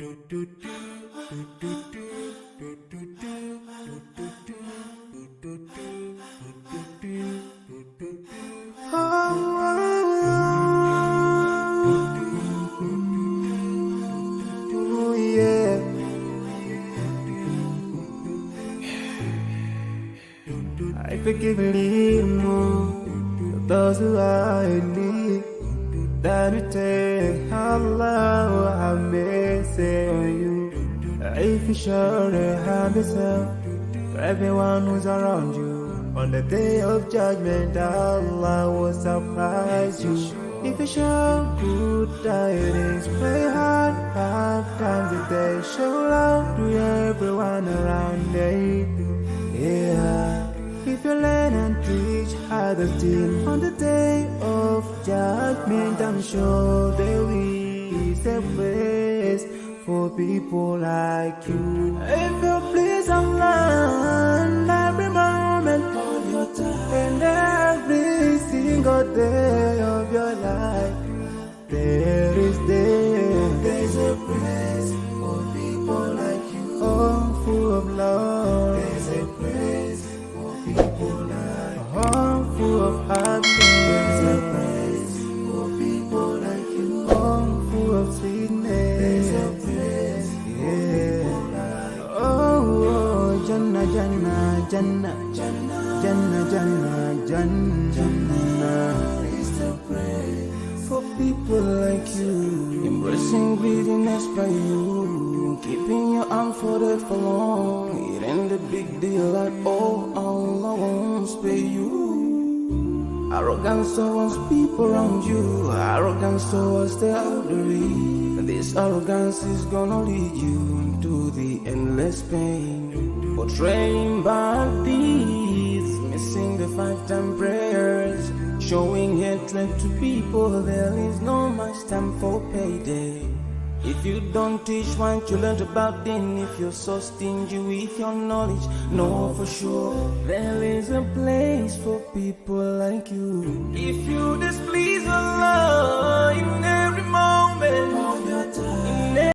Oh yeah. I forgive those who are in need. That you take Allah have mercy on you. If you show the hand yourself for everyone who's around you. On the day of judgment, Allah will surprise you. If you show good tidings, pray hard 5 times a day. Show love to everyone around you. Yeah. If you learn and teach others still on the day of judgment, I'm sure there is a place for people like you. If you please Allah every moment of your time and every single day of your life, there's a place for people like you. Oh, full of love. There's a place for people like you. Oh, full of happiness. There's a place for people like you. Oh, full of sweetness. There's a place for people like you. Oh, Jannah, Jannah, Jannah, Jannah, Jannah, Jannah, Jannah is the place for people like you. Embracing greediness by you, keeping your arm folded for long. It ain't a big deal at all. Allah won't spare you. Arrogance towards people around you, arrogance towards the elderly. This arrogance is gonna lead you to the endless pain. Portraying bad deeds, missing the 5-time prayers, showing hatred to people. There is no much time for payday. If you don't teach what you learned about them, if you're so stingy with your knowledge, know for sure there is a place for people like you. If you display